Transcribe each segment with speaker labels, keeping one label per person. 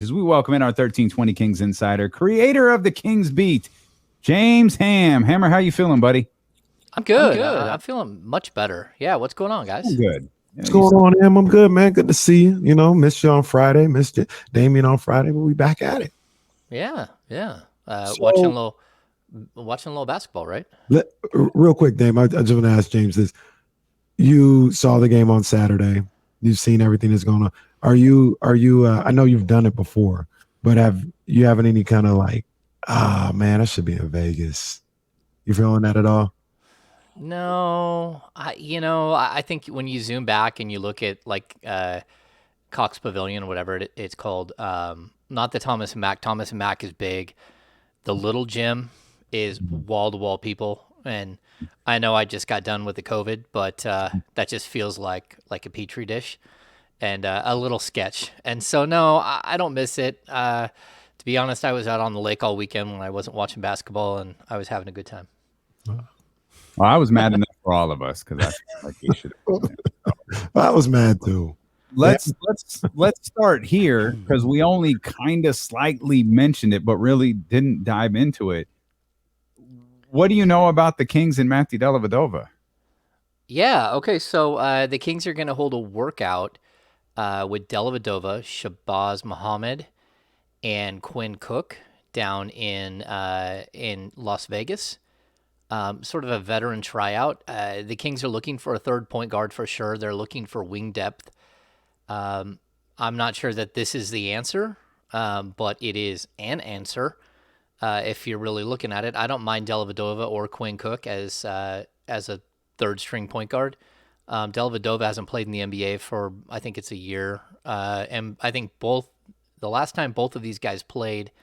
Speaker 1: as we welcome in our 1320 Kings insider, creator of the Kings Beat, James Ham. Hammer, how you feeling, buddy?
Speaker 2: I'm good. I'm feeling much better. Yeah, what's going on, guys?
Speaker 1: I'm good.
Speaker 3: What's going on, Em? I'm good, man. Good to see you. You know, missed you on Friday. Missed you, Damien, on Friday, but we back at it.
Speaker 2: Yeah. Watching a little basketball, right?
Speaker 3: Real quick, Dame, I just want to ask James this. You saw the game on Saturday. You've seen everything that's going on. Are you? I know you've done it before, but have you having any kind of like, man, I should be in Vegas? You feeling that at all?
Speaker 2: No, I think when you zoom back and you look at like Cox Pavilion or whatever it's called, not the Thomas and Mack. Thomas and Mack is big. The little gym is wall to wall people, and I know I just got done with the COVID, but that just feels like a petri dish and a little sketch. And so no, I don't miss it. To be honest, I was out on the lake all weekend when I wasn't watching basketball, and I was having a good time.
Speaker 1: Well, I was mad enough for all of us because I feel like we should have.
Speaker 3: I was mad too.
Speaker 1: Let's start here because we only kind of slightly mentioned it, but really didn't dive into it. What do you know about the Kings and Matthew Dellavedova?
Speaker 2: Yeah. Okay. So the Kings are going to hold a workout with Dellavedova, Shabazz Muhammad, and Quinn Cook down in Las Vegas. Sort of a veteran tryout. The Kings are looking for a third point guard for sure. They're looking for wing depth. I'm not sure that this is the answer, but it is an answer if you're really looking at it. I don't mind Dellavedova or Quinn Cook as a third string point guard. Dellavedova hasn't played in the NBA for I think it's a year, and I think the last time both of these guys played.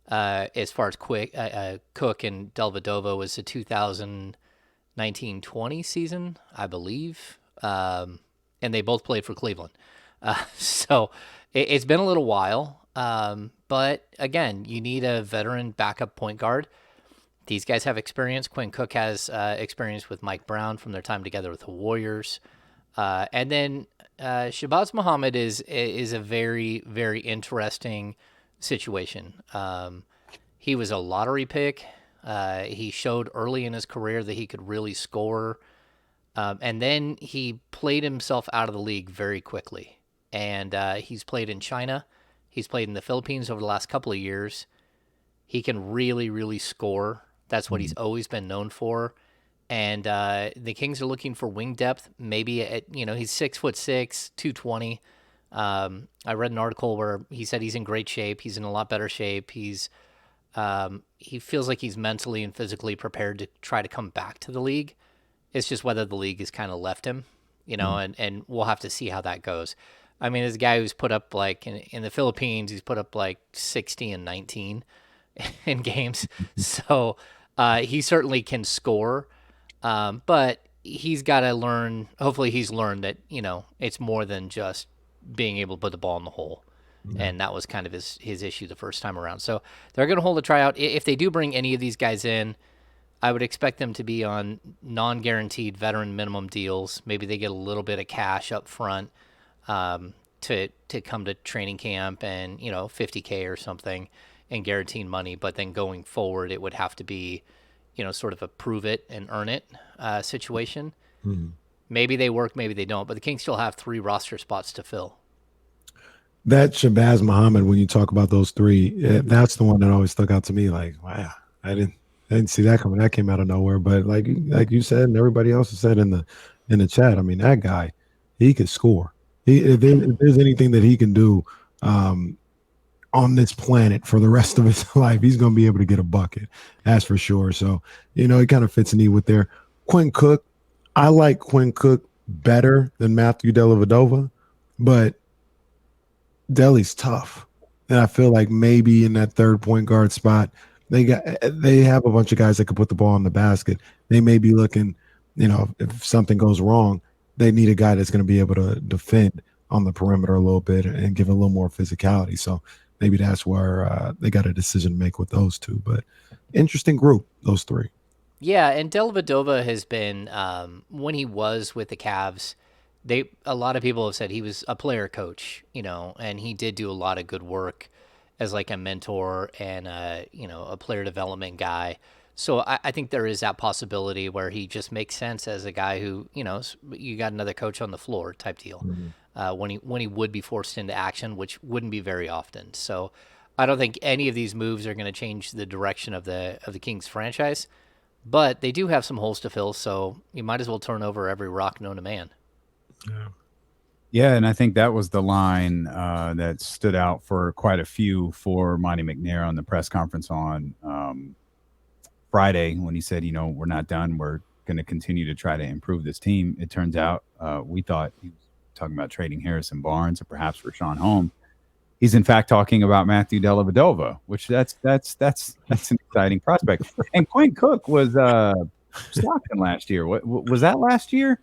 Speaker 2: As far as Cook and Dellavedova was the 2019-20 season, I believe, and they both played for Cleveland. So it's been a little while, but again, you need a veteran backup point guard. These guys have experience. Quinn Cook has experience with Mike Brown from their time together with the Warriors, and then Shabazz Muhammad is a very, very interesting situation. He was a lottery pick. He showed early in his career that he could really score. And then he played himself out of the league very quickly. And he's played in China. He's played in the Philippines over the last couple of years. He can really, really score. That's what he's always been known for. And the Kings are looking for wing depth. Maybe he's 6'6", 220. I read an article where he said he's in great shape. He's in a lot better shape. He feels like he's mentally and physically prepared to try to come back to the league. It's just whether the league has kind of left him, and we'll have to see how that goes. I mean, this guy who's put up like in the Philippines, he's put up like 60 and 19 in games. So he certainly can score, but he's got to learn. Hopefully he's learned that, it's more than just being able to put the ball in the hole. And that was kind of his issue the first time around. So they're going to hold a tryout. If they do bring any of these guys in, I would expect them to be on non-guaranteed veteran minimum deals. Maybe they get a little bit of cash up front to come to training camp and, $50K or something and guaranteed money. But then going forward, it would have to be, sort of a prove it and earn it situation. Mm-hmm. Maybe they work, maybe they don't. But the Kings still have 3 roster spots to fill.
Speaker 3: That Shabazz Muhammad, when you talk about those 3, that's the one that always stuck out to me. Like, wow, I didn't see that coming. That came out of nowhere. But like you said, and everybody else has said in the chat, I mean, that guy, he could score. If there's anything that he can do on this planet for the rest of his life, he's going to be able to get a bucket. That's for sure. So, it kind of fits a need with there. Quinn Cook, I like Quinn Cook better than Matthew Dellavedova, but Delly's tough. And I feel like maybe in that third point guard spot, they have a bunch of guys that can put the ball in the basket. They may be looking, if something goes wrong, they need a guy that's going to be able to defend on the perimeter a little bit and give a little more physicality. So maybe that's where they got a decision to make with those 2. But interesting group, those 3.
Speaker 2: Yeah, and Dellavedova has been, when he was with the Cavs, a lot of people have said he was a player coach, and he did do a lot of good work as like a mentor and a player development guy. So I think there is that possibility where he just makes sense as a guy who, you got another coach on the floor type deal. When he would be forced into action, which wouldn't be very often. So I don't think any of these moves are going to change the direction of the Kings franchise, but they do have some holes to fill. So you might as well turn over every rock known to man.
Speaker 1: Yeah, and I think that was the line that stood out for quite a few for Monte McNair on the press conference on Friday when he said, we're not done. We're going to continue to try to improve this team. It turns out we thought he was talking about trading Harrison Barnes or perhaps Rashawn Holmes. He's in fact talking about Matthew Dellavedova, which that's an exciting prospect. And Quinn Cook was Stockton last year. What was that last year?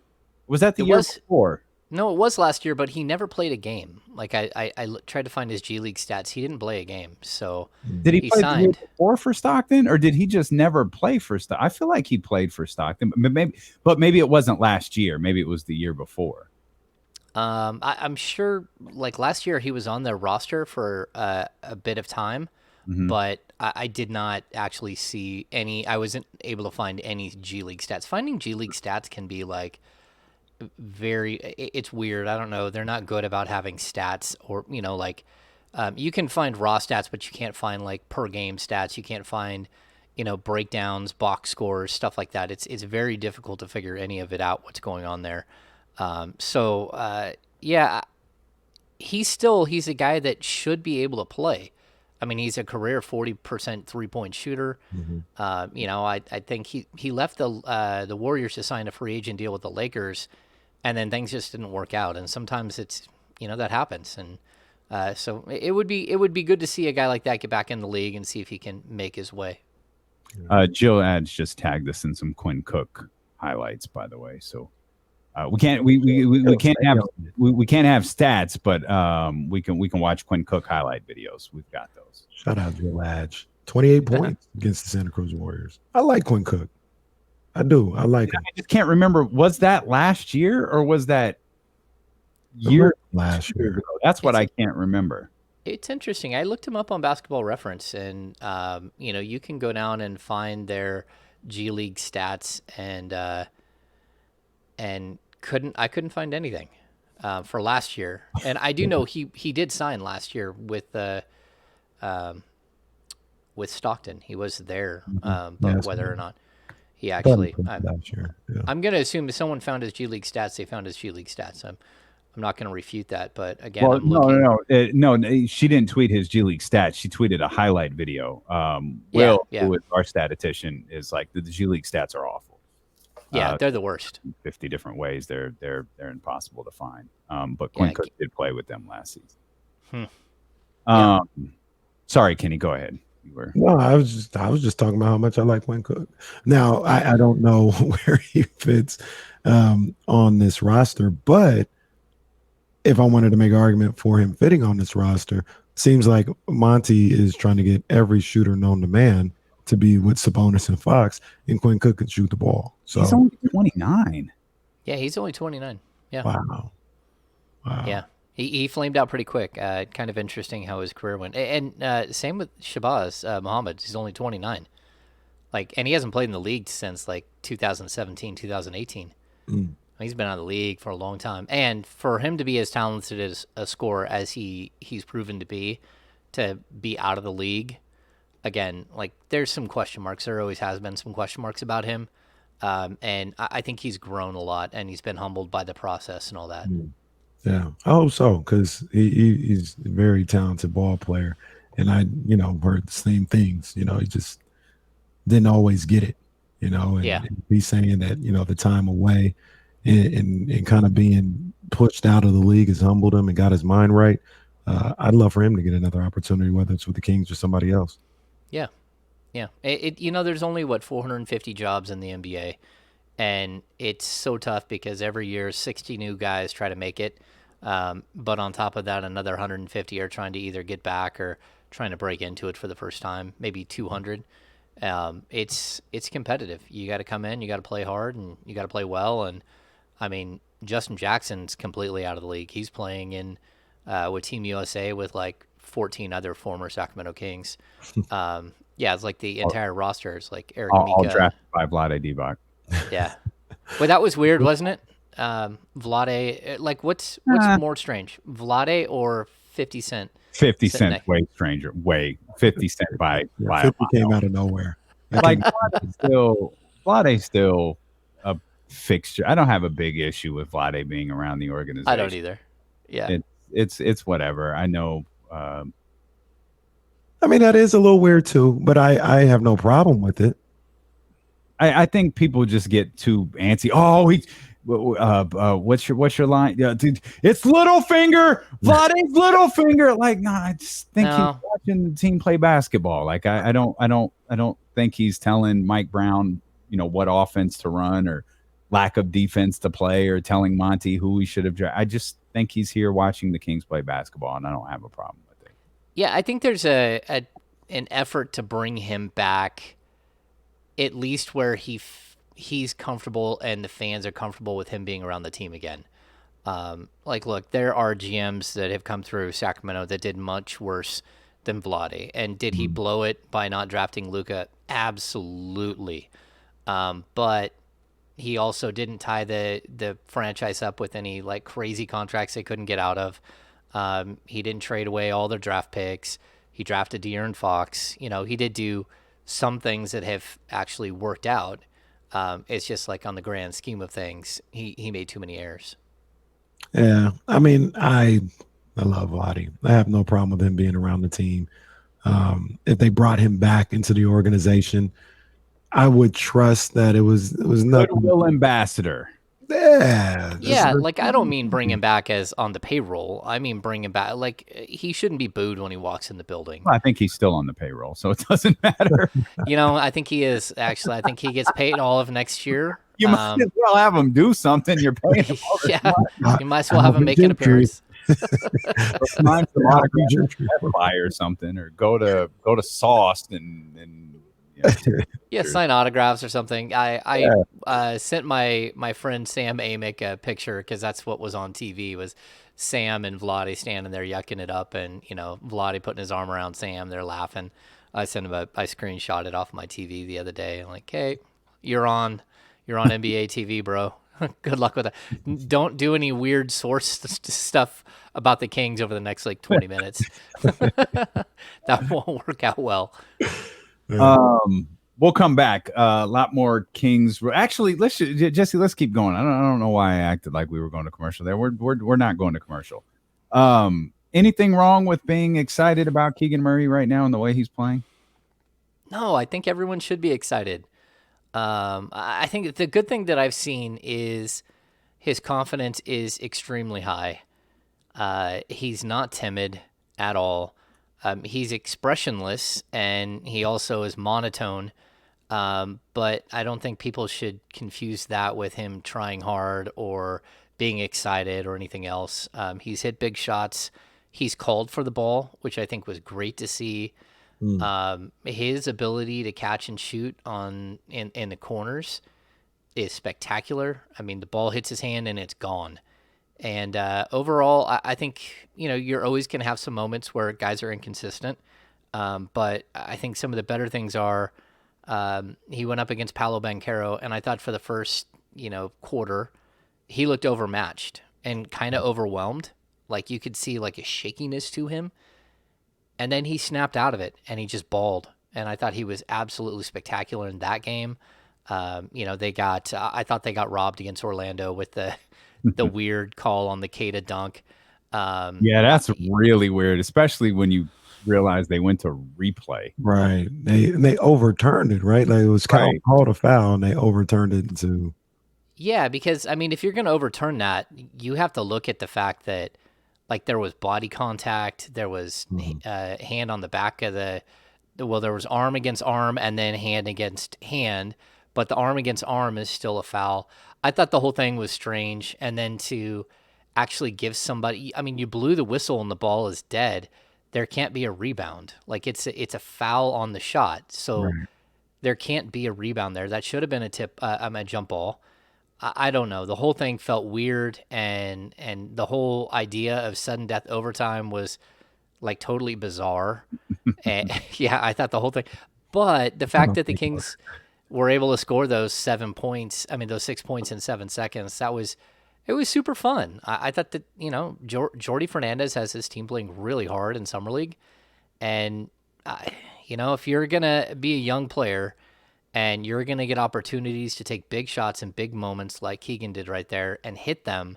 Speaker 1: Was that the year before?
Speaker 2: No, it was last year, but he never played a game. Like I tried to find his G League stats. He didn't play a game. So
Speaker 1: did he play
Speaker 2: signed
Speaker 1: the year before for Stockton, or did he just never play for Stockton? I feel like he played for Stockton, but maybe it wasn't last year. Maybe it was the year before.
Speaker 2: I'm sure. Like last year, he was on their roster for a bit of time, but I did not actually see any. I wasn't able to find any G League stats. Finding G League stats can be like it's weird. I don't know. They're not good about having stats or, you can find raw stats, but you can't find like per game stats. You can't find, breakdowns, box scores, stuff like that. It's very difficult to figure any of it out, what's going on there. Yeah, he's a guy that should be able to play. I mean, he's a career 40% 3-point shooter. I think he left the Warriors to sign a free agent deal with the Lakers, and then things just didn't work out. And sometimes it's that happens. And so it would be good to see a guy like that get back in the league and see if he can make his way.
Speaker 1: Jill Adds just tagged us in some Quinn Cook highlights, by the way. So we can't have stats, but we can watch Quinn Cook highlight videos. We've got those.
Speaker 3: Shout out to Ladge. 28 points against the Santa Cruz Warriors. I like Quinn Cook. I do. I like him.
Speaker 1: I just can't remember. Was that last year or was that year
Speaker 3: last year
Speaker 1: ago? That's what I can't remember.
Speaker 2: It's interesting. I looked him up on Basketball Reference, and you can go down and find their G League stats, and couldn't find anything for last year. And I do know he did sign last year with Stockton. He was there, but whether or not he actually,
Speaker 3: last year. Yeah.
Speaker 2: I'm going to assume if someone found his G League stats, they found his G League stats. I'm not going to refute that, but again,
Speaker 1: no, she didn't tweet his G League stats. She tweeted a highlight video. Will, who is our statistician, is like the G League stats are awful.
Speaker 2: Yeah, they're the worst.
Speaker 1: 50 different ways. They're impossible to find. But Quinn Cook did play with them last season. Sorry, Kenny, go ahead.
Speaker 3: No, I was just talking about how much I like Quinn Cook. Now, I don't know where he fits on this roster, but if I wanted to make an argument for him fitting on this roster, seems like Monty is trying to get every shooter known to man to be with Sabonis and Fox, and Quinn Cook could shoot the ball. So
Speaker 1: he's only 29.
Speaker 2: Yeah, he's only 29. Yeah.
Speaker 3: Wow.
Speaker 2: Yeah. He flamed out pretty quick. Kind of interesting how his career went. And same with Shabazz Muhammad. He's only 29. And he hasn't played in the league since 2017, 2018. He's been out of the league for a long time. And for him to be as talented as a scorer as he's proven to be out of the league, again, there's some question marks. There always has been some question marks about him. And I think he's grown a lot, and he's been humbled by the process and all that.
Speaker 3: Yeah, I hope so, because he's a very talented ball player. And I, heard the same things. He just didn't always get it, and he's saying that, the time away and kind of being pushed out of the league has humbled him and got his mind right. I'd love for him to get another opportunity, whether it's with the Kings or somebody else.
Speaker 2: Yeah. Yeah. There's only 450 jobs in the NBA, and it's so tough because every year 60 new guys try to make it. But on top of that, another 150 are trying to either get back or trying to break into it for the first time, maybe 200. It's competitive. You got to come in, you got to play hard, and you got to play well. And I mean, Justin Jackson's completely out of the league. He's playing in with Team USA with like 14 other former Sacramento Kings. Yeah, it's like the entire roster is like Eric
Speaker 1: All
Speaker 2: Mika.
Speaker 1: drafted by Vlade Divac.
Speaker 2: Yeah. Well, that was weird, wasn't it? Vlade, like what's more strange, Vlade or 50 Cent?
Speaker 1: 50
Speaker 2: sitting
Speaker 1: Cent way stranger. Way 50 Cent by a
Speaker 3: 50
Speaker 1: mile.
Speaker 3: came out of nowhere.
Speaker 1: Like Vlade's still a fixture. I don't have a big issue with Vlade being around the organization.
Speaker 2: I don't either. Yeah.
Speaker 1: It's whatever. I know.
Speaker 3: I mean, that is a little weird too, but I have no problem with it.
Speaker 1: I think people just get too antsy. Oh, what's your line? Yeah, dude, it's Littlefinger, Vlade's Littlefinger. Like, no, I just think he's watching the team play basketball. Like, I don't think he's telling Mike Brown, what offense to run or lack of defense to play or telling Monty who he should have. I just think he's here watching the Kings play basketball, and I don't have a problem with it.
Speaker 2: Yeah, I think there's an effort to bring him back, at least where he's comfortable and the fans are comfortable with him being around the team again. Like, look, there are GMs that have come through Sacramento that did much worse than Vlade. And did he blow it by not drafting Luka? Absolutely. But he also didn't tie the franchise up with any like crazy contracts they couldn't get out of. He didn't trade away all their draft picks. He drafted De'Aaron Fox. He did do some things that have actually worked out. It's just like on the grand scheme of things, he made too many errors.
Speaker 3: Yeah, I mean, I love Vlade. I have no problem with him being around the team. If they brought him back into the organization, I would trust that it was nothing.
Speaker 1: Goodwill ambassador.
Speaker 2: Yeah, like I don't mean bring him back as on the payroll. I mean bring him back like he shouldn't be booed when he walks in the building.
Speaker 1: Well, I think he's still on the payroll, so it doesn't matter.
Speaker 2: I think he is actually. I think he gets paid all of next year.
Speaker 1: You might as well have him do something. You're paying him.
Speaker 2: Yeah, you might as well have him make an appearance.
Speaker 1: Sign some autograph or something, or go to Sauce and
Speaker 2: sign autographs or something. I sent my friend Sam Amick a picture because that's what was on TV was Sam and Vlade standing there yucking it up, and Vlade putting his arm around Sam. They're laughing. I sent him I screenshot it off my TV the other day. I'm like, hey, you're on NBA TV, bro. Good luck with that. Don't do any weird source stuff about the Kings over the next 20 minutes. That won't work out well.
Speaker 1: We'll come back. A lot more Kings. Actually, Jesse, let's keep going. I don't know why I acted like we were going to commercial there. We're not going to commercial. Anything wrong with being excited about Keegan Murray right now and the way he's playing?
Speaker 2: No, I think everyone should be excited. I think the good thing that I've seen is his confidence is extremely high. He's not timid at all. He's expressionless, and he also is monotone. But I don't think people should confuse that with him trying hard or being excited or anything else. He's hit big shots. He's called for the ball, which I think was great to see. His ability to catch and shoot in the corners is spectacular. I mean, the ball hits his hand and it's gone. And overall, I think, you're always going to have some moments where guys are inconsistent. But I think some of the better things are he went up against Paolo Banchero, and I thought for the first, quarter, he looked overmatched and kind of overwhelmed. Like you could see like a shakiness to him. And then he snapped out of it and he just balled. And I thought he was absolutely spectacular in that game. I thought they got robbed against Orlando with the weird call on the Queta dunk.
Speaker 1: Yeah, that's really weird, especially when you realize they went to replay.
Speaker 3: Right. They overturned it, right? Like it was called a foul and they overturned it to.
Speaker 2: Yeah, because I mean, if you're going to overturn that, you have to look at the fact that like there was body contact, there was hand on the back of there was arm against arm and then hand against hand, but the arm against arm is still a foul. I thought the whole thing was strange. And then to actually give somebody, I mean, you blew the whistle and the ball is dead. There can't be a rebound. Like it's a foul on the shot. So there can't be a rebound there. That should have been a jump ball. I don't know. The whole thing felt weird, and the whole idea of sudden death overtime was like totally bizarre. And yeah, I thought the whole thing. But the
Speaker 3: I
Speaker 2: fact
Speaker 3: don't
Speaker 2: that the
Speaker 3: think it was.
Speaker 2: Kings were able to score those 7 points, I mean those 6 points in 7 seconds, it was super fun. I thought that Jordy Fernandez has his team playing really hard in summer league, and if you're gonna be a young player and you're gonna get opportunities to take big shots in big moments like Keegan did right there and hit them,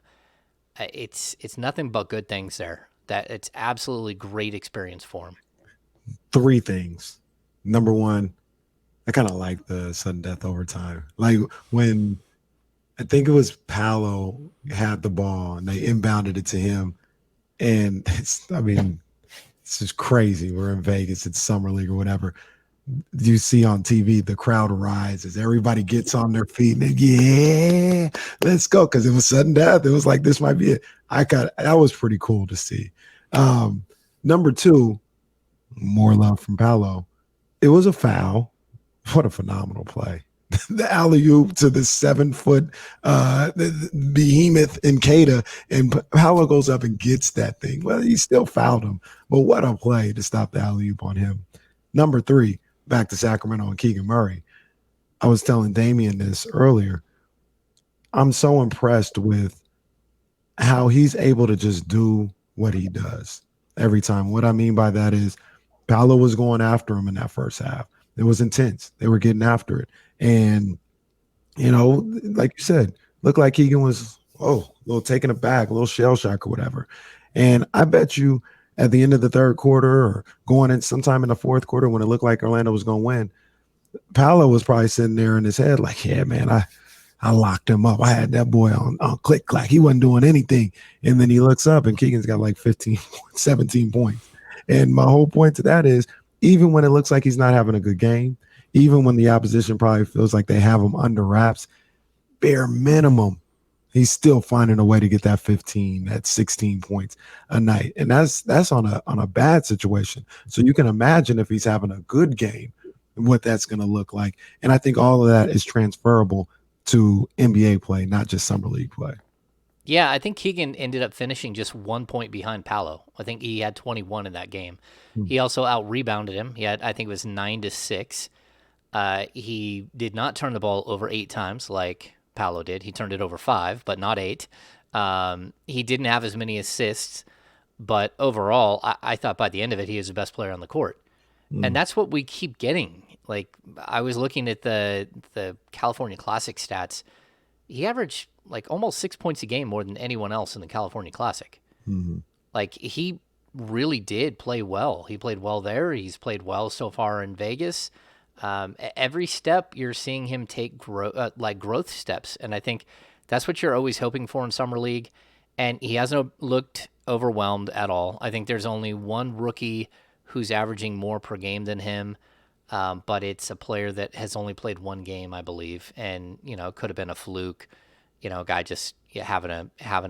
Speaker 2: it's nothing but good things there. That it's absolutely great experience for him.
Speaker 3: Three things. Number one, I kind of like the sudden death overtime. Like when I think it was Paolo had the ball and they inbounded it to him. And I mean, it's just crazy. We're in Vegas, it's summer league or whatever. You see on TV, the crowd rises. Everybody gets on their feet and yeah, let's go. Cause it was sudden death. It was like, this might be it. That was pretty cool to see. Number two, more love from Paolo. It was a foul. What a phenomenal play. The alley-oop to the 7-foot the behemoth in Queta, and Paolo goes up and gets that thing. Well, he still fouled him, but what a play to stop the alley-oop on him. Number three, back to Sacramento and Keegan Murray. I was telling Damian this earlier. I'm so impressed with how he's able to just do what he does every time. What I mean by that is Paolo was going after him in that first half. It was intense. They were getting after it. And, like you said, looked like Keegan was, a little taken aback, a little shell shock or whatever. And I bet you at the end of the third quarter or going in sometime in the fourth quarter when it looked like Orlando was going to win, Paolo was probably sitting there in his head like, yeah, man, I locked him up. I had that boy on click clack. He wasn't doing anything. And then he looks up and Keegan's got like 15, 17 points. And my whole point to that is, even when it looks like he's not having a good game, even when the opposition probably feels like they have him under wraps, bare minimum, he's still finding a way to get that 15, that 16 points a night. And that's on a bad situation. So you can imagine if he's having a good game, what that's going to look like. And I think all of that is transferable to NBA play, not just summer league play.
Speaker 2: Yeah, I think Keegan ended up finishing just 1 point behind Paolo. I think he had 21 in that game. He also out-rebounded him. He had, I think it was 9-6. He did not turn the ball over 8 times like Paolo did. He turned it over 5, but not 8. He didn't have as many assists, but overall, I thought by the end of it, he was the best player on the court. And that's what we keep getting. Like, I was looking at the California Classic stats. He averaged like almost 6 points a game more than anyone else in the California Classic. Like, he really did play well. He played well there. He's played well so far in Vegas. Every step you're seeing him take growth steps. And I think that's what you're always hoping for in Summer League. And he hasn't looked overwhelmed at all. I think there's only one rookie who's averaging more per game than him. But it's a player that has only played one game, I believe. And, it could have been a fluke, a guy just having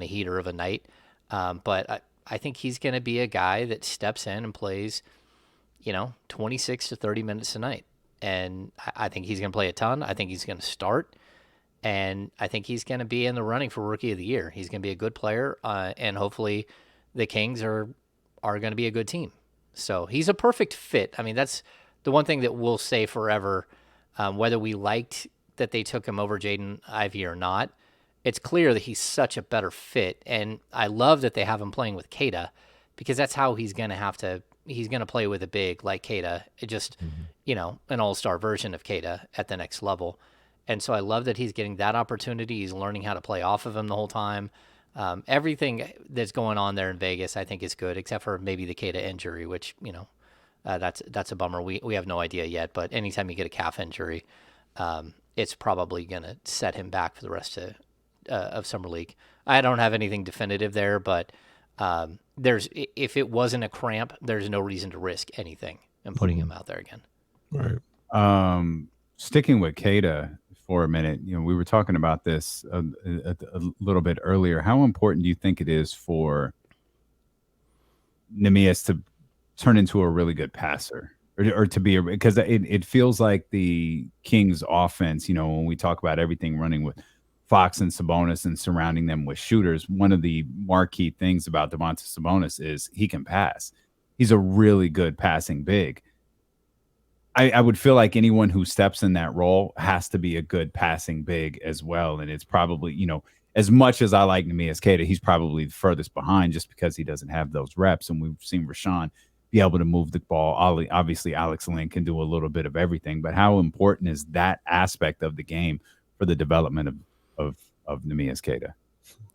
Speaker 2: a heater of a night. But I think he's going to be a guy that steps in and plays, 26 to 30 minutes a night. And I think he's going to play a ton. I think he's going to start. And I think he's going to be in the running for Rookie of the Year. He's going to be a good player. And hopefully the Kings are going to be a good team. So he's a perfect fit. I mean, that's the one thing that we'll say forever, whether we liked that they took him over Jaden Ivey or not. It's clear that he's such a better fit. And I love that they have him playing with Queta, because that's how he's going to play with a big like Queta. It just, an all-star version of Queta at the next level. And so I love that he's getting that opportunity. He's learning how to play off of him the whole time. Everything that's going on there in Vegas, I think, is good, except for maybe the Queta injury, which, that's a bummer. We have no idea yet. But anytime you get a calf injury, it's probably going to set him back for the rest of Summer League. I don't have anything definitive there, but if it wasn't a cramp, there's no reason to risk anything and putting him out there again.
Speaker 3: Right.
Speaker 1: Sticking with Queta for a minute, we were talking about this a little bit earlier. How important do you think it is for Neemias to turn into a really good passer, or to be because it feels like the Kings offense, when we talk about everything running with Fox and Sabonis and surrounding them with shooters, one of the marquee things about Domantas Sabonis is he can pass. He's a really good passing big. I would feel like anyone who steps in that role has to be a good passing big as well. And it's probably, as much as I like Neemias Queta, he's probably the furthest behind just because he doesn't have those reps. And we've seen Rashawn be able to move the ball. Obviously, Alex Lynn can do a little bit of everything. But how important is that aspect of the game for the development of Neemias Queta?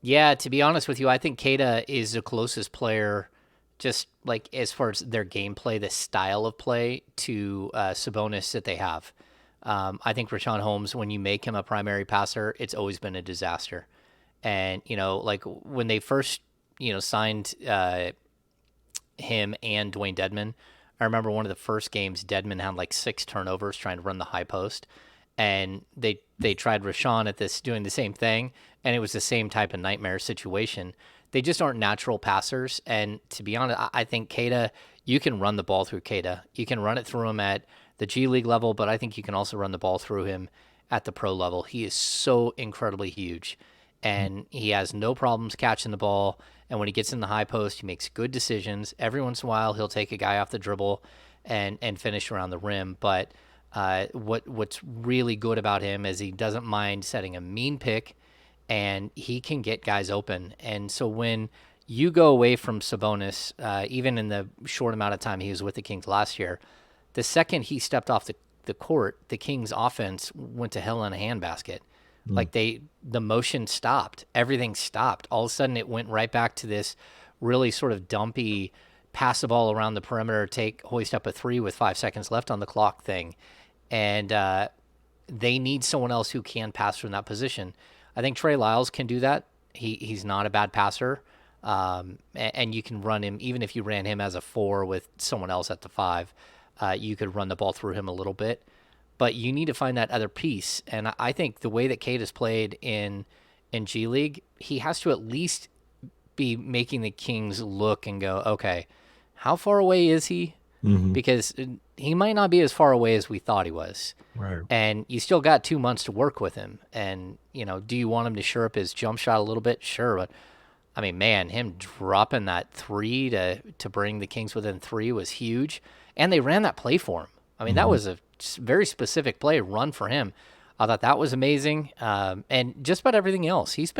Speaker 2: Yeah, to be honest with you, I think Queta is the closest player, just like as far as their gameplay, the style of play to Sabonis that they have. I think Rashawn Holmes, when you make him a primary passer, it's always been a disaster. And, like when they first, signed him and Dwayne Dedmon, I remember one of the first games, Dedmon had like 6 turnovers trying to run the high post. And they tried Rashawn at this, doing the same thing, and it was the same type of nightmare situation. They just aren't natural passers. And to be honest, I think Queta, you can run the ball through Queta. You can run it through him at the G League level, but I think you can also run the ball through him at the pro level. He is so incredibly huge, and he has no problems catching the ball. And when he gets in the high post, he makes good decisions. Every once in a while, he'll take a guy off the dribble and finish around the rim. But what's really good about him is he doesn't mind setting a mean pick, and he can get guys open. And so when you go away from Sabonis, even in the short amount of time he was with the Kings last year, the second he stepped off the court, the Kings offense went to hell in a handbasket. Like the motion stopped, everything stopped. All of a sudden it went right back to this really sort of dumpy pass the ball around the perimeter, hoist up a 3 with 5 seconds left on the clock thing. And they need someone else who can pass from that position. I think Trey Lyles can do that. He's not a bad passer. And you can run him, even if you ran him as a 4 with someone else at the 5, you could run the ball through him a little bit. But you need to find that other piece. And I think the way that Kate has played in G League, he has to at least be making the Kings look and go, okay, how far away is he? Mm-hmm. Because he might not be as far away as we thought he was.
Speaker 3: Right.
Speaker 2: And you still got 2 months to work with him. And, do you want him to shore up his jump shot a little bit? Sure. But, I mean, man, him dropping that 3 to bring the Kings within 3 was huge. And they ran that play for him. I mean, that was a very specific play run for him. I thought that was amazing. And just about everything else. He's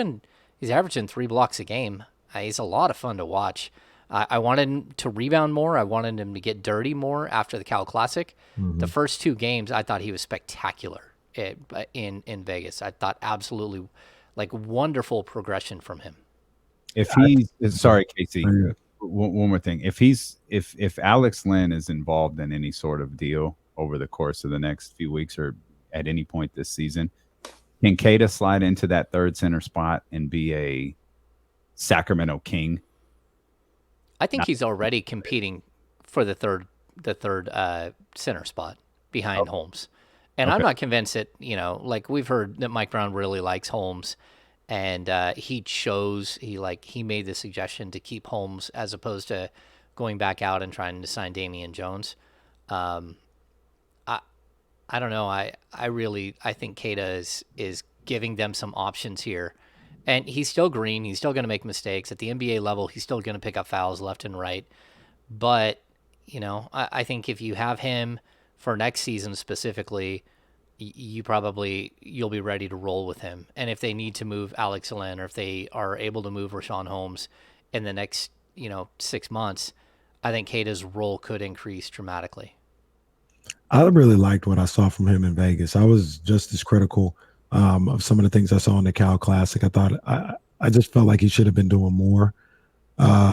Speaker 2: averaging 3 blocks a game. He's a lot of fun to watch. I wanted him to rebound more. I wanted him to get dirty more after the Cal Classic. Mm-hmm. The first 2 games, I thought he was spectacular in Vegas. I thought absolutely wonderful progression from him.
Speaker 1: Sorry, Casey. One more thing. If Alex Lynn is involved in any sort of deal over the course of the next few weeks or at any point this season, can Queta slide into that 3rd center spot and be a Sacramento King?
Speaker 2: I think he's already competing for the third center spot behind Holmes. And I'm not convinced that, we've heard that Mike Brown really likes Holmes, and he made the suggestion to keep Holmes as opposed to going back out and trying to sign Damian Jones. I don't know. I think Queta is giving them some options here. And he's still green. He's still going to make mistakes. At the NBA level, he's still going to pick up fouls left and right. But, I think if you have him for next season specifically, you'll be ready to roll with him. And if they need to move Alex Lynn, or if they are able to move Rashawn Holmes in the next, 6 months, I think Queta's role could increase dramatically.
Speaker 3: I really liked what I saw from him in Vegas. I was just as critical of some of the things I saw in the Cal Classic. I thought I just felt like he should have been doing more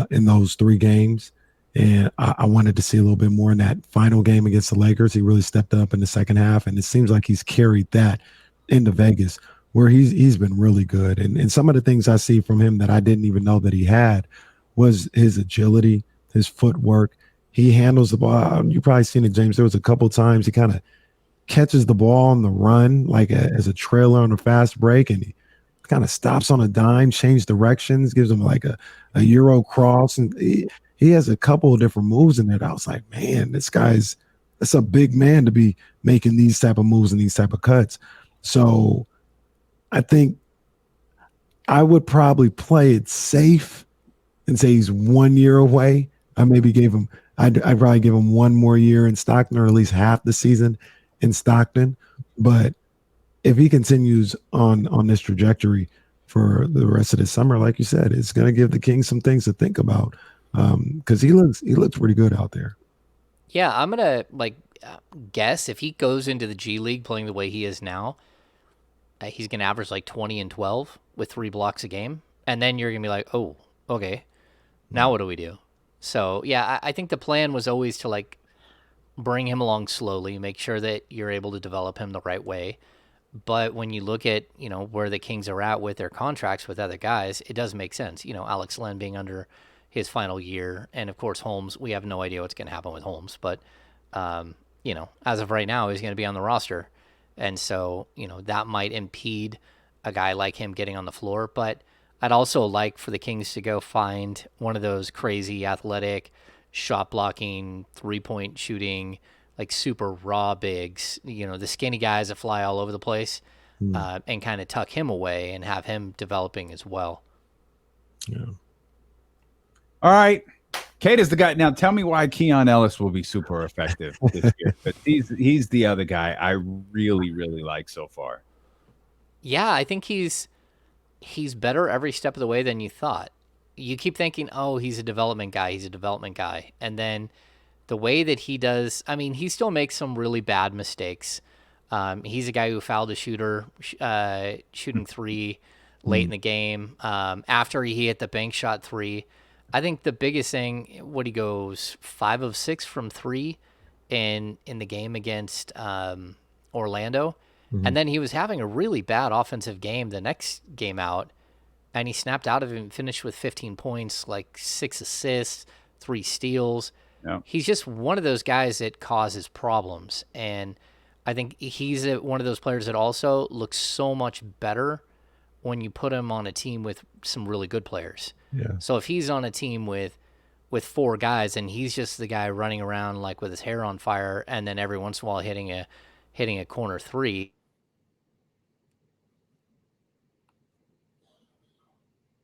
Speaker 3: in those 3 games. And I wanted to see a little bit more in that final game against the Lakers. He really stepped up in the second half, and it seems like he's carried that into Vegas, where he's been really good. And some of the things I see from him that I didn't even know that he had was his agility, his footwork. He handles the ball. You probably seen it, James. There was a couple times he kind of catches the ball on the run, as a trailer on a fast break, and he kind of stops on a dime, change directions, gives him a Euro cross, and he has a couple of different moves in it. I was like, man, that's a big man to be making these type of moves and these type of cuts. So I think I would probably play it safe and say he's 1 year away. I maybe gave him. I'd probably give him one more year in Stockton, or at least half the season in Stockton. But if he continues on this trajectory for the rest of the summer, like you said, it's going to give the Kings some things to think about, because he looks pretty good out there.
Speaker 2: Yeah, I'm gonna guess if he goes into the G League playing the way he is now, he's gonna average like 20 and 12 with 3 blocks a game, and then you're gonna be like, oh, okay, now what do we do? So yeah, I think the plan was always to like bring him along slowly, make sure that you're able to develop him the right way. But when you look at, where the Kings are at with their contracts with other guys, it does make sense. Alex Len being under his final year, and of course Holmes, we have no idea what's going to happen with Holmes, but as of right now, he's going to be on the roster, and so that might impede a guy like him getting on the floor. But I'd also like for the Kings to go find one of those crazy athletic, shot blocking, 3-point shooting, like super raw bigs, the skinny guys that fly all over the place, and kind of tuck him away and have him developing as well.
Speaker 3: Yeah.
Speaker 1: All right. Kate is the guy. Now tell me why Keon Ellis will be super effective this year. But he's the other guy I really, really like so far.
Speaker 2: Yeah, I think he's better every step of the way than you thought. You keep thinking, oh, he's a development guy. And then the way that he does, I mean, he still makes some really bad mistakes. He's a guy who fouled a shooter shooting 3 late in the game. After he hit the bank shot 3, I think the biggest thing, he goes 5 of 6 from 3 in the game against Orlando. And then he was having a really bad offensive game the next game out, and he snapped out of it and finished with 15 points, like 6 assists, 3 steals.
Speaker 1: Yeah.
Speaker 2: He's just one of those guys that causes problems. And I think he's one of those players that also looks so much better when you put him on a team with some really good players.
Speaker 3: Yeah.
Speaker 2: So if he's on a team with 4 guys and he's just the guy running around like with his hair on fire and then every once in a while hitting a corner 3.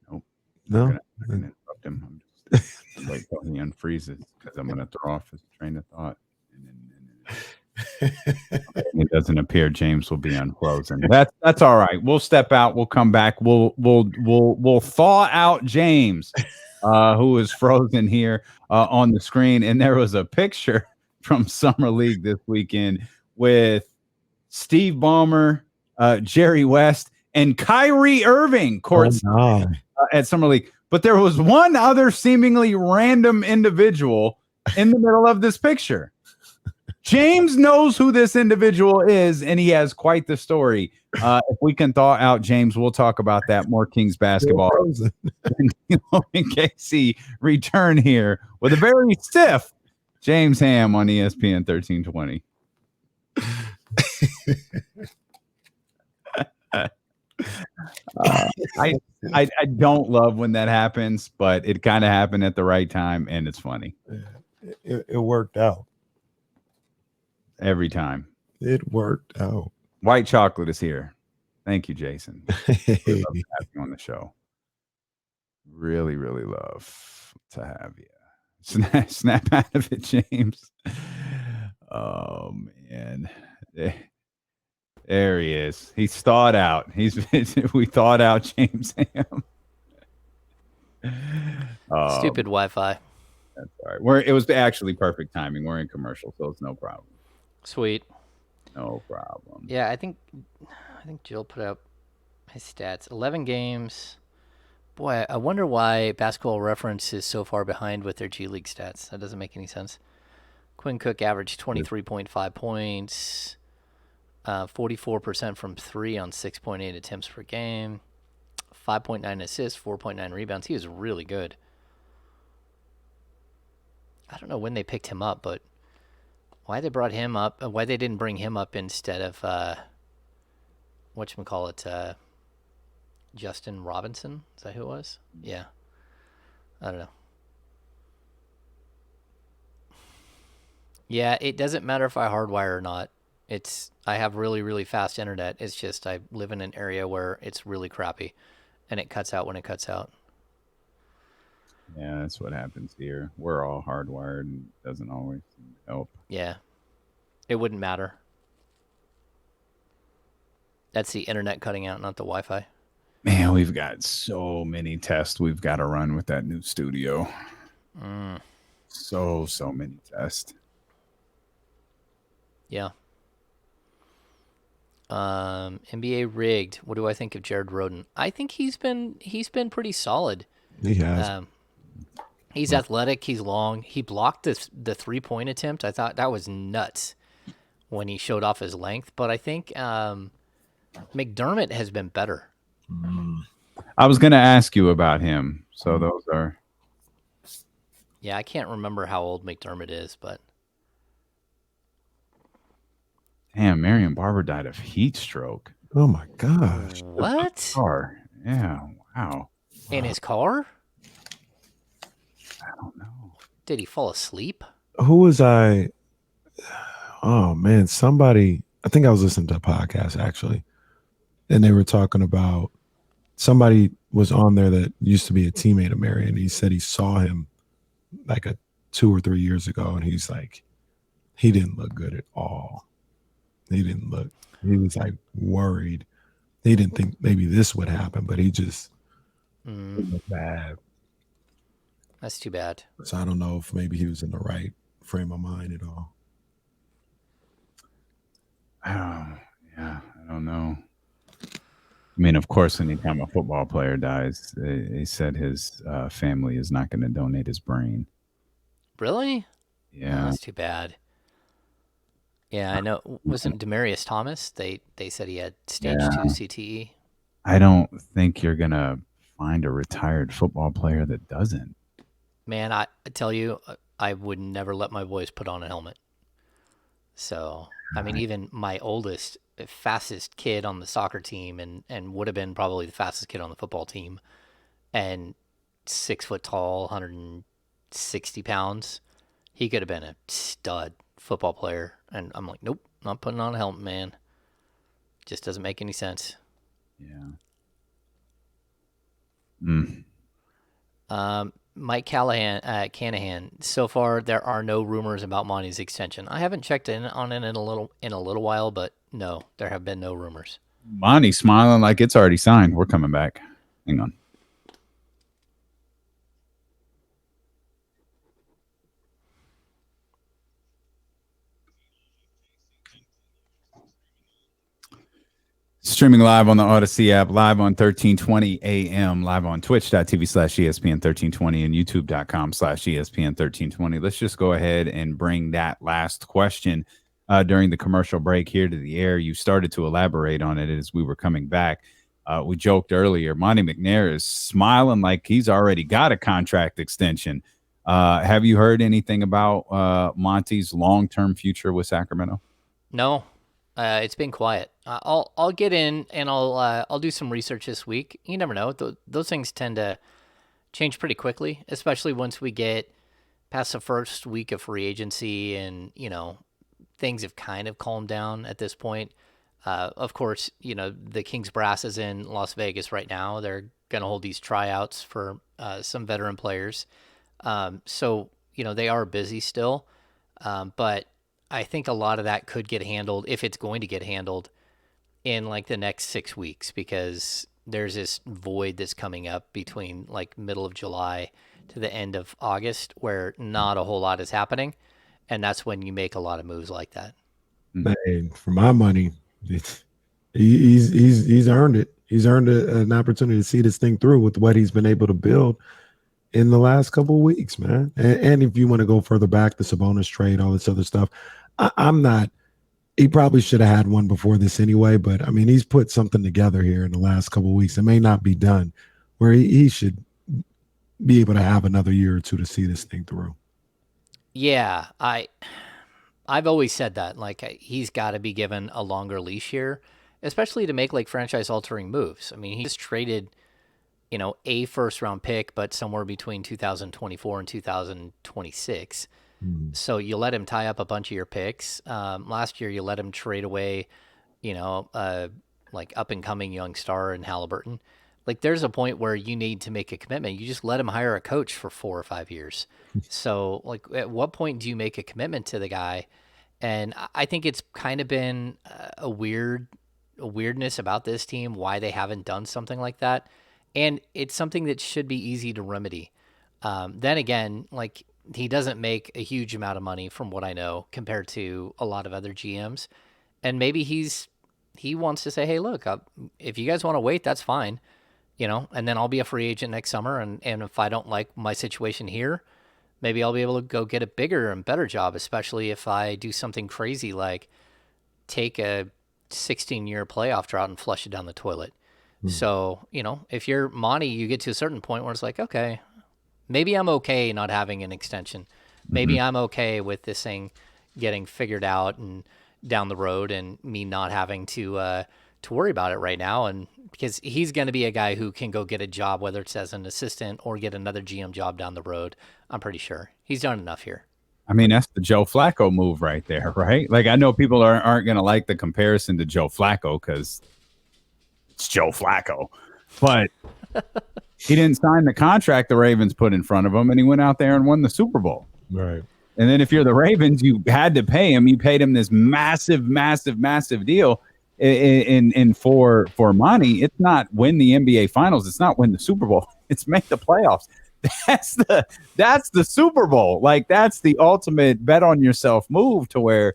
Speaker 1: Nope.
Speaker 3: No.
Speaker 1: I'm gonna interrupt him. I'm just wait till he unfreezes because I'm going to throw off his train of thought. It doesn't appear James will be unfrozen. That's all right. We'll step out. We'll come back. We'll thaw out James, who is frozen here on the screen. And there was a picture from Summer League this weekend with Steve Ballmer, Jerry West, and Kyrie Irving courtside at Summer League. But there was one other seemingly random individual in the middle of this picture. James knows who this individual is, and he has quite the story. If we can thaw out James, we'll talk about that. More Kings basketball. In KC return here with a very stiff James Ham on ESPN 1320. I don't love when that happens, but it kind of happened at the right time, and it's funny.
Speaker 3: It worked out.
Speaker 1: Every time.
Speaker 3: It worked out.
Speaker 1: White chocolate is here. Thank you, Jason. We love to have you on the show. Really, really love to have you. Snap out of it, James. Oh, man. There he is. He's thawed out. We thawed out James Ham.
Speaker 2: Stupid Wi-Fi.
Speaker 1: That's all right. It was actually perfect timing. We're in commercial, so it's no problem.
Speaker 2: Sweet.
Speaker 1: No problem.
Speaker 2: Yeah, I think Jill put up his stats. 11 games. Boy, I wonder why Basketball Reference is so far behind with their G League stats. That doesn't make any sense. Quinn Cook averaged 23.5 points, 44% from 3 on 6.8 attempts per game, 5.9 assists, 4.9 rebounds. He was really good. I don't know when they picked him up, but why they brought him up, why they didn't bring him up instead of, whatchamacallit, Justin Robinson? Is that who it was? Yeah. I don't know. Yeah, it doesn't matter if I hardwire or not. I have really, really fast internet. It's just I live in an area where it's really crappy. and it cuts out when it cuts out.
Speaker 1: Yeah, that's what happens here. We're all hardwired and it doesn't always help.
Speaker 2: Yeah, it wouldn't matter. That's the internet cutting out, not the Wi-Fi.
Speaker 1: Man, we've got so many tests we've got to run with that new studio. So many tests.
Speaker 2: Yeah. NBA rigged. What do I think of Jared Roden? I think he's been pretty solid.
Speaker 3: He has.
Speaker 2: He's athletic. He's long. He blocked the 3-point attempt. I thought that was nuts when he showed off his length. But I think McDermott has been better.
Speaker 1: I was going to ask you about him. So those are.
Speaker 2: Yeah, I can't remember how old McDermott is, but.
Speaker 1: Damn, Marion Barber died of heat stroke.
Speaker 3: Oh my gosh.
Speaker 2: What?
Speaker 1: Yeah, wow.
Speaker 2: In his car?
Speaker 1: I don't know.
Speaker 2: Did he fall asleep?
Speaker 3: Who was I? Oh man, somebody. I think I was listening to a podcast actually, and they were talking about somebody was on there that used to be a teammate of Marion. He said he saw him like 2 or 3 years ago, and he's like, he didn't look good at all. He didn't look. He was like worried. He didn't think maybe this would happen, but he just looked bad.
Speaker 2: That's too bad.
Speaker 3: So I don't know if maybe he was in the right frame of mind at all.
Speaker 1: Oh, yeah, I don't know. I mean, of course, anytime a football player dies, they said his family is not going to donate his brain.
Speaker 2: Really?
Speaker 1: Yeah.
Speaker 2: Oh, that's too bad. Yeah, I know. Wasn't Demarius Thomas? They said he had stage 2 CTE.
Speaker 1: I don't think you're going to find a retired football player that doesn't.
Speaker 2: Man, I tell you, I would never let my boys put on a helmet. So, I mean, even my oldest, fastest kid on the soccer team and would have been probably the fastest kid on the football team, and 6 foot tall, 160 pounds, he could have been a stud football player. And I'm like, nope, not putting on a helmet, man. Just doesn't make any sense.
Speaker 1: Yeah.
Speaker 2: Mike Canahan. So far, there are no rumors about Monty's extension. I haven't checked in on it in a little while, but no, there have been no rumors.
Speaker 1: Monty smiling like it's already signed. We're coming back. Hang on. Streaming live on the Odyssey app, live on 1320 AM, live on twitch.tv/ESPN1320 and youtube.com/ESPN1320. Let's just go ahead and bring that last question during the commercial break here to the air. You started to elaborate on it as we were coming back. We joked earlier, Monte McNair is smiling like he's already got a contract extension. Have you heard anything about Monty's long-term future with Sacramento?
Speaker 2: No. It's been quiet. I'll get in and I'll do some research this week. You never know; those things tend to change pretty quickly, especially once we get past the first week of free agency, and things have kind of calmed down at this point. Of course, the Kings brass is in Las Vegas right now. They're going to hold these tryouts for some veteran players, so they are busy still, but I think a lot of that could get handled, if it's going to get handled, in like the next 6 weeks, because there's this void that's coming up between like middle of July to the end of August where not a whole lot is happening, and that's when you make a lot of moves like that.
Speaker 3: Man, for my money, he's earned it. He's earned an opportunity to see this thing through with what he's been able to build in the last couple of weeks, man. And if you want to go further back, the Sabonis trade, all this other stuff, I'm not. He probably should have had one before this anyway, but I mean, he's put something together here in the last couple of weeks. It may not be done, where he should be able to have another year or two to see this thing through.
Speaker 2: Yeah, I've always said that. Like, he's got to be given a longer leash here, especially to make like franchise-altering moves. I mean, he just traded, a first-round pick, but somewhere between 2024 and 2026. So you let him tie up a bunch of your picks. Last year, you let him trade away, like up-and-coming young star in Halliburton. Like there's a point where you need to make a commitment. You just let him hire a coach for 4 or 5 years. So like at what point do you make a commitment to the guy? And I think it's kind of been a weirdness about this team, why they haven't done something like that. And it's something that should be easy to remedy. Then again, like he doesn't make a huge amount of money from what I know compared to a lot of other GMs. And maybe he wants to say, hey, look, if you guys want to wait, that's fine. And then I'll be a free agent next summer. And if I don't like my situation here, maybe I'll be able to go get a bigger and better job, especially if I do something crazy like take a 16-year playoff drought and flush it down the toilet. So, if you're Monty, you get to a certain point where it's like, okay, maybe I'm okay not having an extension. Maybe I'm okay with this thing getting figured out and down the road and me not having to worry about it right now. And because he's going to be a guy who can go get a job, whether it's as an assistant or get another GM job down the road. I'm pretty sure he's done enough here.
Speaker 1: I mean, that's the Joe Flacco move right there, right? Like, I know people aren't going to like the comparison to Joe Flacco because it's Joe Flacco, but he didn't sign the contract the Ravens put in front of him, and he went out there and won the Super Bowl.
Speaker 3: Right.
Speaker 1: And then if you're the Ravens, you had to pay him. You paid him this massive deal. In for Monty, it's not win the NBA Finals. It's not win the Super Bowl. It's make the playoffs. That's the Super Bowl. Like, that's the ultimate bet on yourself move to where,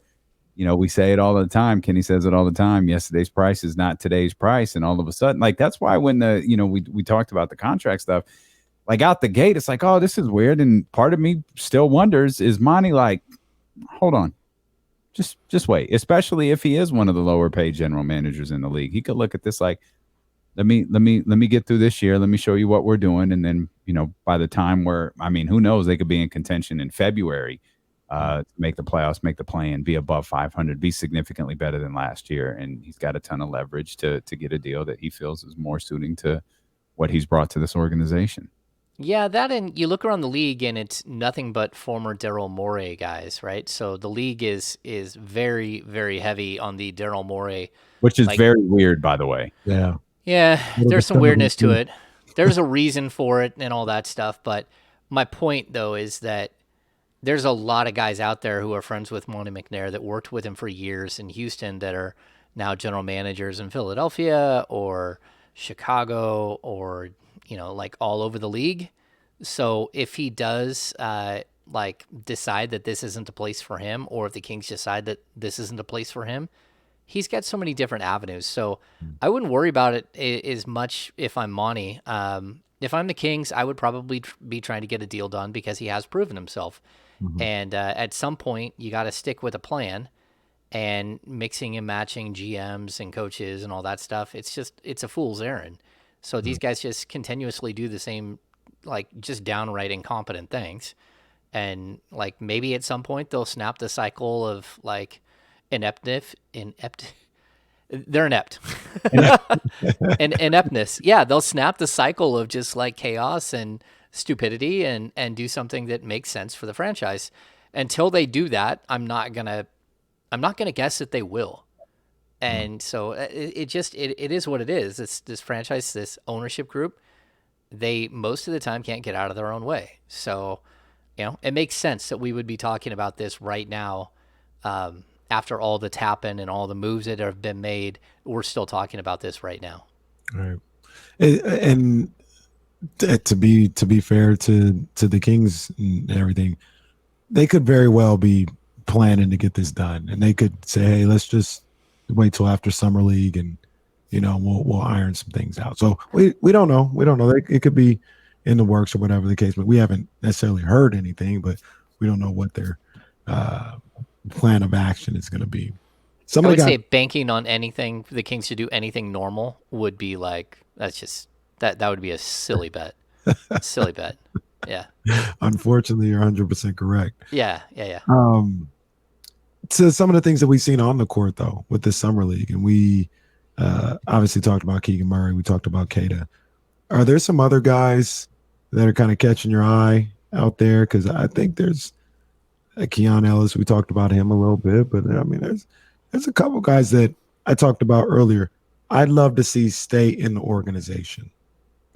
Speaker 1: we say it all the time. Kenny says it all the time. Yesterday's price is not today's price. And all of a sudden, like, that's why when we talked about the contract stuff, like out the gate, it's like, oh, this is weird. And part of me still wonders, is Monty like, hold on, just wait, especially if he is one of the lower paid general managers in the league. He could look at this like, let me get through this year. Let me show you what we're doing. And then, by the time who knows, they could be in contention in February, make the playoffs, make the play-in, be above 500, be significantly better than last year. And he's got a ton of leverage to get a deal that he feels is more suiting to what he's brought to this organization.
Speaker 2: Yeah, that, and you look around the league and it's nothing but former Daryl Morey guys, right? So the league is very, very heavy on the Daryl Morey.
Speaker 1: Which is very weird, by the way.
Speaker 3: Yeah.
Speaker 2: Yeah, there's some weirdness to it. There's a reason for it and all that stuff. But my point, though, is that there's a lot of guys out there who are friends with Monte McNair that worked with him for years in Houston that are now general managers in Philadelphia or Chicago or, like all over the league. So if he does decide that this isn't a place for him, or if the Kings decide that this isn't a place for him, he's got so many different avenues. So I wouldn't worry about it as much if I'm Monty. If I'm the Kings, I would probably be trying to get a deal done because he has proven himself. And at some point, you got to stick with a plan, and mixing and matching GMs and coaches and all that stuff. It's a fool's errand. So these guys just continuously do the same, like, just downright incompetent things. And like, maybe at some point they'll snap the cycle of like they're inept. And ineptness. Yeah, they'll snap the cycle of just like chaos and stupidity and do something that makes sense for the franchise. Until they do that, I'm not gonna guess that they will. And so it is what it is. It's this franchise, this ownership group, they most of the time can't get out of their own way. So, it makes sense that we would be talking about this right now. After all that's happened and all the moves that have been made, we're still talking about this right now.
Speaker 3: Right. And to be fair to the Kings and everything, they could very well be planning to get this done, and they could say, hey, let's just wait till after summer league and we'll iron some things out. So we don't know. It could be in the works or whatever the case, but we haven't necessarily heard anything, but we don't know what their plan of action is going to be.
Speaker 2: I would say banking on anything for the Kings to do anything normal would be like, that's just that would be a silly bet. Silly bet. Yeah.
Speaker 3: Unfortunately, you're 100% correct.
Speaker 2: Yeah.
Speaker 3: To some of the things that we've seen on the court, though, with this summer league, and we obviously talked about Keegan Murray, we talked about Queta. Are there some other guys that are kind of catching your eye out there? Because I think there's Keon Ellis. We talked about him a little bit, but I mean, there's a couple guys that I talked about earlier. I'd love to see stay in the organization.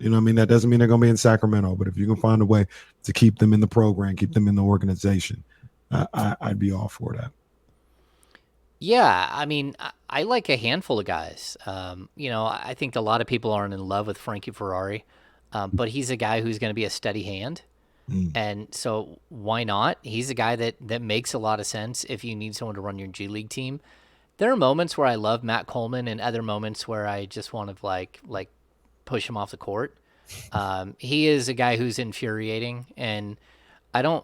Speaker 3: You know what I mean? That doesn't mean they're going to be in Sacramento, but if you can find a way to keep them in the program, keep them in the organization, I'd be all for that.
Speaker 2: Yeah, I mean, I like a handful of guys. I think a lot of people aren't in love with Frankie Ferrari, but he's a guy who's going to be a steady hand. And so why not? He's a guy that makes a lot of sense if you need someone to run your G League team. There are moments where I love Matt Coleman and other moments where I just want to like push him off the court. He is a guy who's infuriating, and I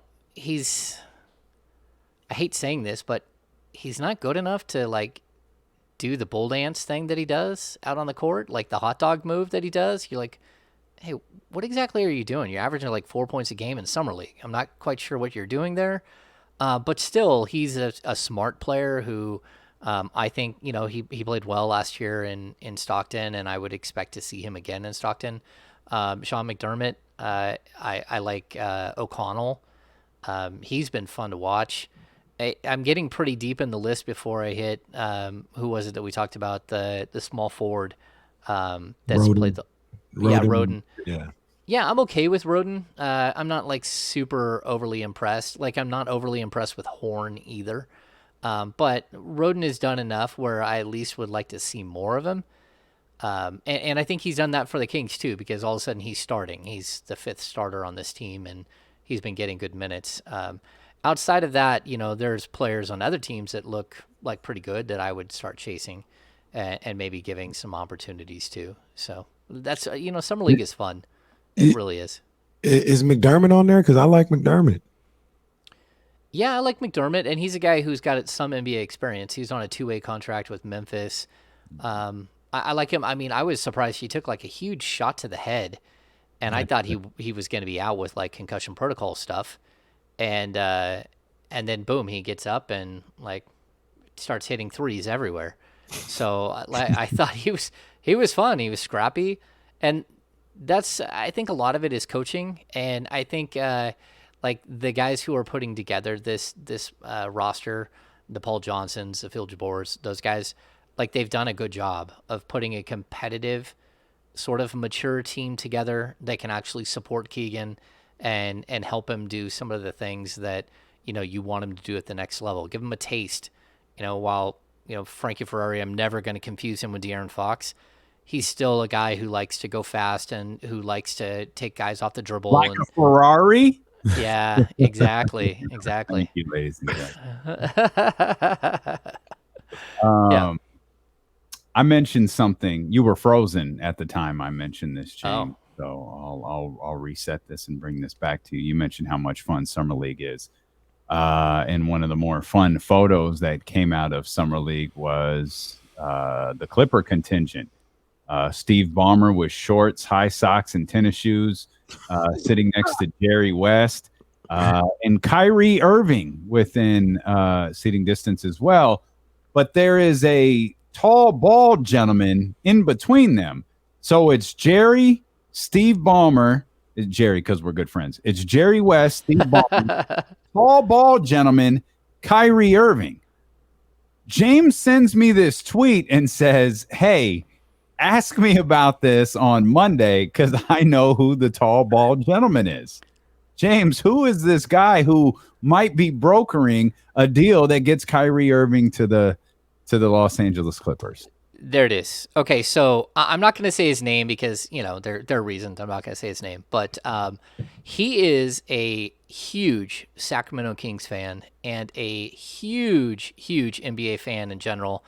Speaker 2: hate saying this, but he's not good enough to like do the bull dance thing that he does out on the court, like the hot dog move that he does. You're like, hey, what exactly are you doing? You're averaging like 4 points a game in summer league. I'm not quite sure what you're doing there, but still, he's a smart player who I think he played well last year in Stockton, and I would expect to see him again in Stockton. Sean McDermott, I like O'Connell. He's been fun to watch. I'm getting pretty deep in the list before I hit who was it that we talked about, the small forward that's
Speaker 3: Roden.
Speaker 2: played the Roden. Yeah, I'm okay with Roden. I'm not like super overly impressed. Like I'm not overly impressed with Horn either. But Roden has done enough where I at least would like to see more of him. And I think he's done that for the Kings too, because all of a sudden he's starting. He's the fifth starter on this team, and he's been getting good minutes. Outside of that, there's players on other teams that look like pretty good that I would start chasing and maybe giving some opportunities to. So that's, Summer League is fun. It really is.
Speaker 3: Is McDermott on there? Because I like McDermott.
Speaker 2: Yeah, I like McDermott, and he's a guy who's got some NBA experience. He's on a 2-way contract with Memphis. I like him. I mean, I was surprised he took like a huge shot to the head, and I thought he was going to be out with like concussion protocol stuff. And then boom, he gets up and like starts hitting threes everywhere. So I thought he was fun. He was scrappy, and I think a lot of it is coaching. And I think like the guys who are putting together this roster, the Paul Johnsons, the Phil Jabors, those guys, like they've done a good job of putting a competitive, sort of mature team together that can actually support Keegan and help him do some of the things that you want him to do at the next level. Give him a taste. While Frankie Ferrari, I'm never going to confuse him with De'Aaron Fox. He's still a guy who likes to go fast and who likes to take guys off the dribble.
Speaker 1: Like a Ferrari?
Speaker 2: Yeah, exactly.
Speaker 1: Thank you, ladies and gentlemen.
Speaker 2: Yeah.
Speaker 1: I mentioned something. You were frozen at the time I mentioned this, James.
Speaker 2: Oh.
Speaker 1: So I'll reset this and bring this back to you. You mentioned how much fun Summer League is. And one of the more fun photos that came out of Summer League was the Clipper contingent. Steve Ballmer with shorts, high socks, and tennis shoes, sitting next to Jerry West, and Kyrie Irving within seating distance as well. But there is a tall, bald gentleman in between them. So it's Jerry, Steve Ballmer, Jerry, because we're good friends. It's Jerry West, Steve Ballmer, tall, bald gentleman, Kyrie Irving. James sends me this tweet and says, hey, ask me about this on Monday because I know who the tall, bald gentleman is. James, who is this guy who might be brokering a deal that gets Kyrie Irving to the Los Angeles Clippers?
Speaker 2: There it is. Okay, so I'm not going to say his name because, there are reasons I'm not going to say his name. But he is a huge Sacramento Kings fan and a huge, huge NBA fan in general.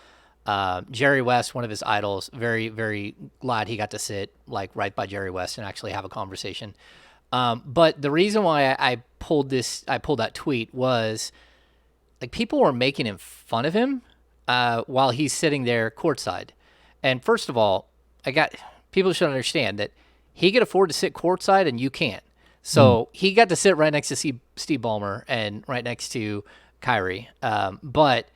Speaker 2: Jerry West, one of his idols, very, very glad he got to sit like right by Jerry West and actually have a conversation. But the reason why I pulled that tweet was like people were making fun of him while he's sitting there courtside. And first of all, people should understand that he could afford to sit courtside and you can't. So he got to sit right next to Steve Ballmer and right next to Kyrie. But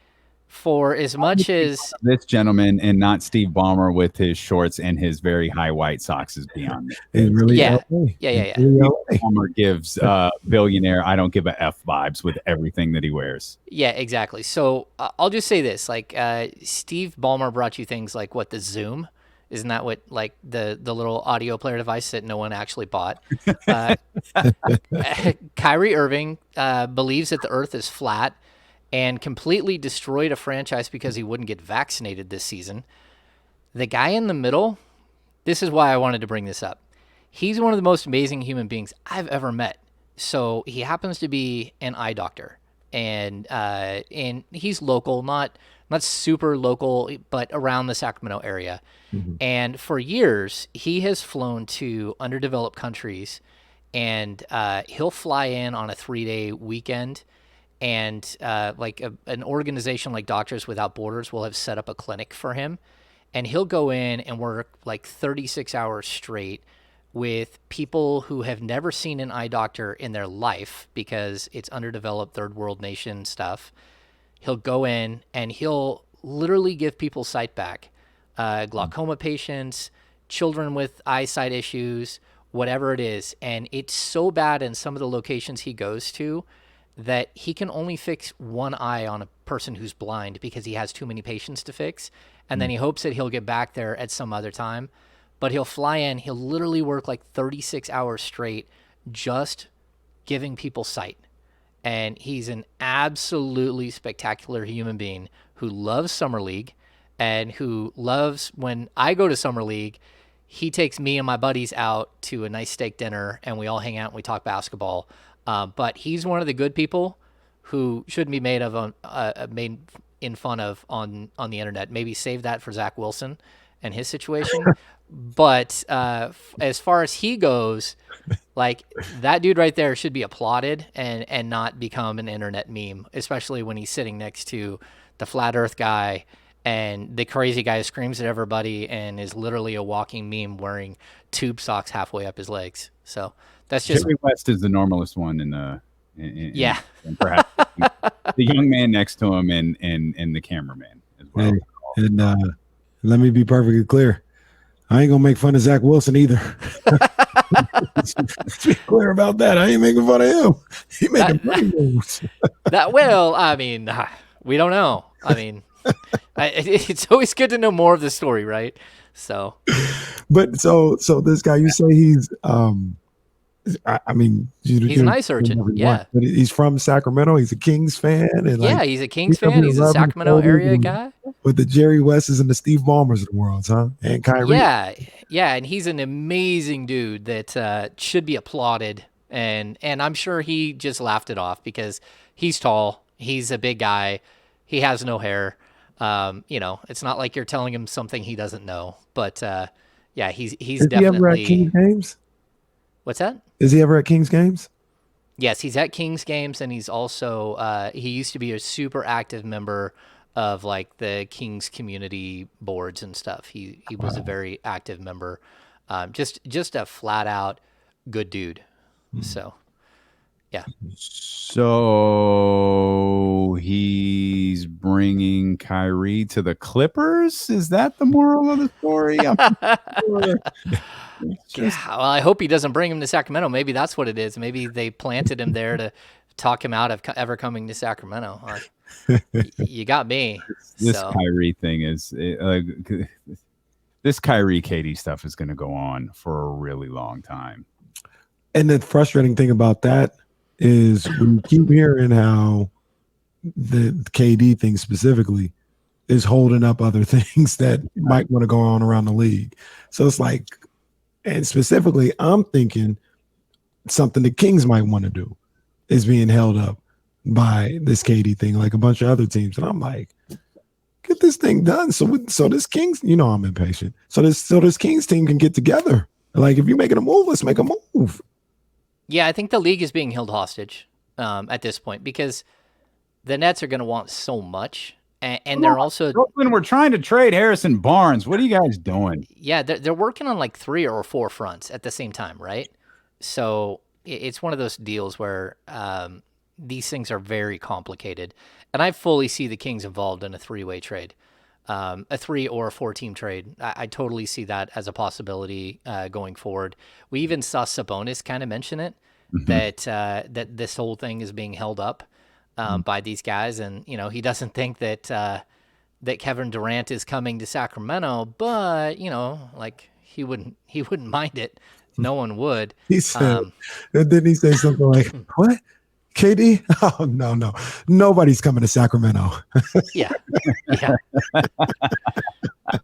Speaker 2: for as much as
Speaker 1: this gentleman and not Steve Ballmer with his shorts and his very high white socks is beyond me.
Speaker 3: It's really
Speaker 2: Yeah.
Speaker 3: LA.
Speaker 2: Yeah.
Speaker 1: Ballmer gives billionaire I don't give a F vibes with everything that he wears.
Speaker 2: Yeah, exactly. So I'll just say this, like Steve Ballmer brought you things like the Zoom Isn't that what, like, the little audio player device that no one actually bought? Uh, Kyrie Irving believes that the Earth is flat and completely destroyed a franchise because he wouldn't get vaccinated this season. The guy in the middle, this is why I wanted to bring this up. He's one of the most amazing human beings I've ever met. So he happens to be an eye doctor, and he's local, not super local, but around the Sacramento area.
Speaker 3: Mm-hmm.
Speaker 2: And for years, he has flown to underdeveloped countries, and he'll fly in on a 3-day weekend. And an organization like Doctors Without Borders will have set up a clinic for him. And he'll go in and work like 36 hours straight with people who have never seen an eye doctor in their life because it's underdeveloped third world nation stuff. He'll go in and he'll literally give people sight back. Glaucoma patients, children with eyesight issues, whatever it is. And it's so bad in some of the locations he goes to that he can only fix one eye on a person who's blind because he has too many patients to fix. And then he hopes that he'll get back there at some other time. But he'll fly in, he'll literally work like 36 hours straight just giving people sight. And he's an absolutely spectacular human being who loves Summer League and who loves, when I go to Summer League, he takes me and my buddies out to a nice steak dinner and we all hang out and we talk basketball. But he's one of the good people who shouldn't be made in fun of on the internet. Maybe save that for Zach Wilson and his situation. But as far as he goes, like, that dude right there should be applauded and not become an internet meme, especially when he's sitting next to the flat earth guy and the crazy guy who screams at everybody and is literally a walking meme wearing tube socks halfway up his legs. So that's just...
Speaker 1: Jerry West is the normalest one in the
Speaker 2: yeah.
Speaker 1: And perhaps the young man next to him and the cameraman as well.
Speaker 3: And let me be perfectly clear. I ain't gonna make fun of Zach Wilson either. Let's be clear about that. I ain't making fun of him. He making money moves.
Speaker 2: I mean, we don't know. I mean, it's always good to know more of the story, right? So,
Speaker 3: but so this guy, you say he's I mean,
Speaker 2: he's an eye surgeon. Yeah,
Speaker 3: but he's from Sacramento. He's a Kings fan, and
Speaker 2: he's a Kings fan. He's a Sacramento area guy.
Speaker 3: With the Jerry Wesses and the Steve Ballmers of the world, huh? And Kyrie.
Speaker 2: Yeah, and he's an amazing dude that should be applauded. And I'm sure he just laughed it off because he's tall, he's a big guy, he has no hair. It's not like you're telling him something he doesn't know. But he's
Speaker 3: Is
Speaker 2: definitely.
Speaker 3: He ever at Kings games?
Speaker 2: What's that?
Speaker 3: Is he ever at Kings games?
Speaker 2: Yes, he's at Kings games, and he's also he used to be a super active member of like the Kings community boards and stuff. He was a very active member. Just a flat out good dude. So, yeah.
Speaker 1: So he's bringing Kyrie to the Clippers? Is that the moral of the story?
Speaker 2: Well, I hope he doesn't bring him to Sacramento. Maybe that's what it is. Maybe they planted him there to talk him out of ever coming to Sacramento. You got me.
Speaker 1: This Kyrie thing is this Kyrie KD stuff is going to go on for a really long time.
Speaker 3: And the frustrating thing about that is we keep hearing how the KD thing specifically is holding up other things that might want to go on around the league. So it's like, and specifically, I'm thinking something the Kings might want to do is being held up by this KD thing, like a bunch of other teams. And I'm like, get this thing done. So this Kings, I'm impatient. So this Kings team can get together. Like, if you're making a move, let's make a move.
Speaker 2: Yeah, I think the league is being held hostage at this point because the Nets are going to want so much. And they're also...
Speaker 1: Brooklyn, we're trying to trade Harrison Barnes. What are you guys doing?
Speaker 2: Yeah, they're working on like 3 or 4 fronts at the same time, right? So it's one of those deals where these things are very complicated. And I fully see the Kings involved in a 3-way trade, a 3 or a 4-team trade. I totally see that as a possibility going forward. We even saw Sabonis kind of mention it, that this whole thing is being held up by these guys, and he doesn't think that that Kevin Durant is coming to Sacramento, but like he wouldn't mind it. No one would.
Speaker 3: He said, and didn't he say something like, "What, KD? Oh no, nobody's coming to Sacramento."
Speaker 2: Yeah.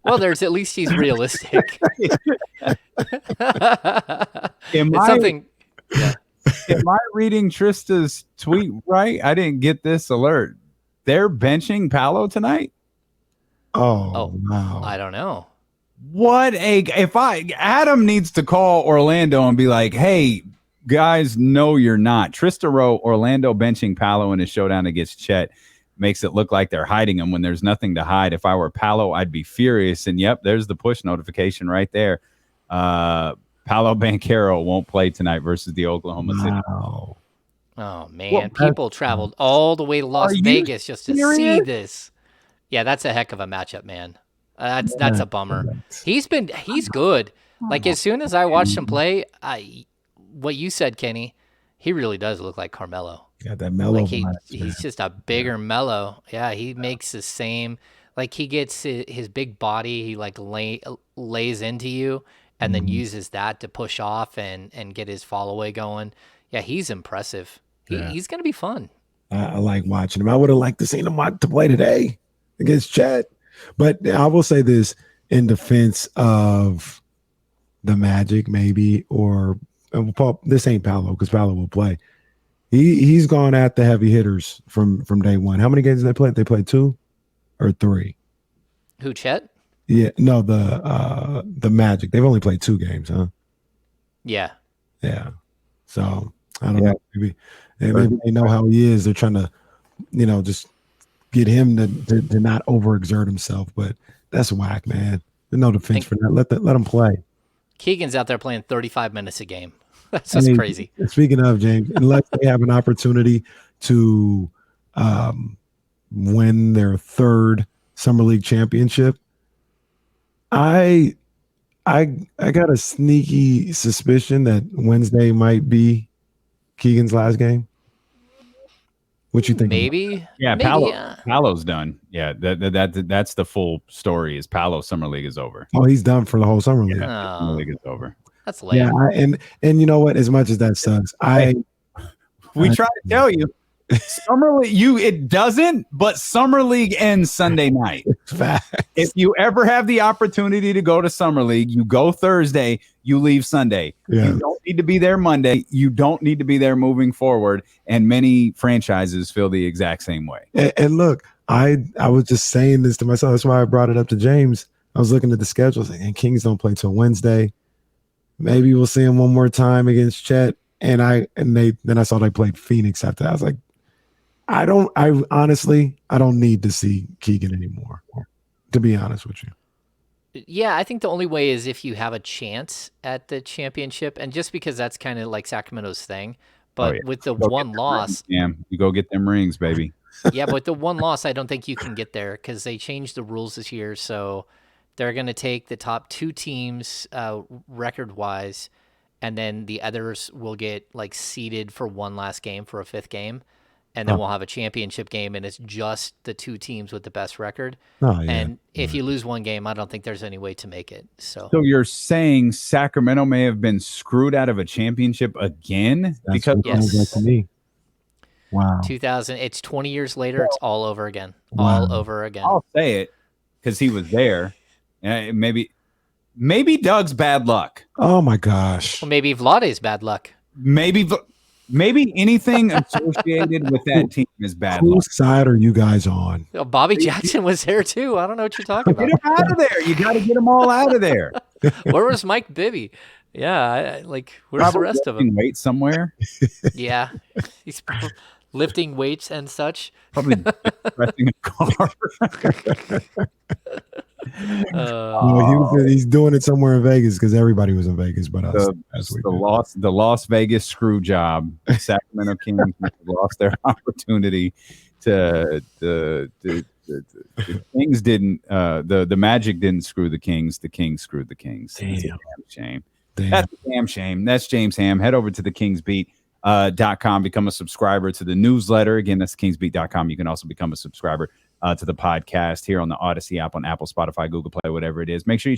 Speaker 2: Well, there's at least he's realistic. Something. Yeah.
Speaker 1: Am I reading Trista's tweet right? I didn't get this alert. They're benching Paolo tonight?
Speaker 3: Oh wow.
Speaker 2: I don't know.
Speaker 1: Adam needs to call Orlando and be like, hey, guys, no, you're not. Trista wrote Orlando benching Paolo in his showdown against Chet makes it look like they're hiding him when there's nothing to hide. If I were Paolo, I'd be furious. And yep, there's the push notification right there. Paolo Banchero won't play tonight versus the Oklahoma City.
Speaker 3: Wow.
Speaker 2: Oh man, people traveled all the way to Las Vegas just to see this. Yeah, that's a heck of a matchup, man. That's a bummer. He's good. Like as soon as I watched him play, what you said, Kenny, he really does look like Carmelo.
Speaker 3: Got that mellow.
Speaker 2: Like he's just a bigger Mello. Yeah, he makes the same. Like he gets his big body, he like lays into you, and then uses that to push off and get his fall away going. Yeah, he's impressive. He's gonna be fun.
Speaker 3: I like watching him. I would have liked to see him to play today against Chet. But I will say this in defense of the Magic, maybe, or this ain't Paolo because Paolo will play. He's gone at the heavy hitters from day one. How many games did they play? They played 2 or 3.
Speaker 2: Who, Chet?
Speaker 3: Yeah, no, the Magic. They've only played 2 games, huh?
Speaker 2: Yeah.
Speaker 3: Yeah. So I don't know. Maybe they know how he is. They're trying to, just get him to not overexert himself. But that's whack, man. There's no defense for that. Let him play.
Speaker 2: Keegan's out there playing 35 minutes a game. That's just crazy.
Speaker 3: Speaking of, James, unless they have an opportunity to win their 3rd Summer League championship, I got a sneaky suspicion that Wednesday might be Keegan's last game. What you think?
Speaker 2: Maybe.
Speaker 1: Yeah, Paolo's done. Yeah, that's the full story. Is Paolo Summer League is over?
Speaker 3: Oh, he's done for the whole Summer League.
Speaker 1: Yeah, Summer League is over.
Speaker 2: That's lame.
Speaker 3: Yeah, and you know what? As much as that sucks,
Speaker 1: we try to tell you, Summer League. It doesn't, but Summer League ends Sunday night. If you ever have the opportunity to go to Summer League, you go Thursday, you leave Sunday. Yeah. You don't need to be there Monday. You don't need to be there moving forward. And many franchises feel the exact same way.
Speaker 3: And look, I was just saying this to myself. That's why I brought it up to James. I was looking at the schedule, and Kings don't play till Wednesday. Maybe we'll see him one more time against Chet. Then I saw they played Phoenix after that. I was like, I honestly don't need to see Keegan anymore, to be honest with you.
Speaker 2: Yeah, I think the only way is if you have a chance at the championship, and just because that's kind of like Sacramento's thing. But with the one loss,
Speaker 1: you go get them rings, baby.
Speaker 2: Yeah, but the one loss, I don't think you can get there because they changed the rules this year. So they're going to take the top 2 teams record-wise, and then the others will get like seeded for one last game for a 5th game. And then we'll have a championship game, and it's just the 2 teams with the best record.
Speaker 3: Oh, yeah.
Speaker 2: And if you lose one game, I don't think there's any way to make it. So
Speaker 1: you're saying Sacramento may have been screwed out of a championship again?
Speaker 3: Because to me. Wow.
Speaker 2: 2000. It's 20 years later. It's all over again. Wow. All over again.
Speaker 1: I'll say it because he was there. Maybe Doug's bad luck.
Speaker 3: Oh my gosh.
Speaker 2: Well, maybe Vlade's bad luck.
Speaker 1: Maybe anything associated with that team is bad luck.
Speaker 3: Whose side are you guys on?
Speaker 2: Oh, Bobby Jackson was there too. I don't know what you're talking about.
Speaker 1: Get him out of there. You got to get them all out of there.
Speaker 2: Where was Mike Bibby? Yeah, where's the rest of them?
Speaker 1: Weight somewhere.
Speaker 2: Yeah, he's lifting weights and such.
Speaker 1: Probably pressing a car.
Speaker 3: He's doing it somewhere in Vegas because everybody was in Vegas, but
Speaker 1: the Las Vegas screw job. The Sacramento Kings lost their opportunity to the Kings didn't. The Magic didn't screw the Kings. The Kings screwed the Kings. That's a damn shame. That's a damn shame. That's James Ham. Head over to the KingsBeat.com. Become a subscriber to the newsletter. Again, that's kingsbeat.com. You can also become a subscriber to the podcast here on the Odyssey app on Apple, Spotify, Google Play, whatever it is. Make sure you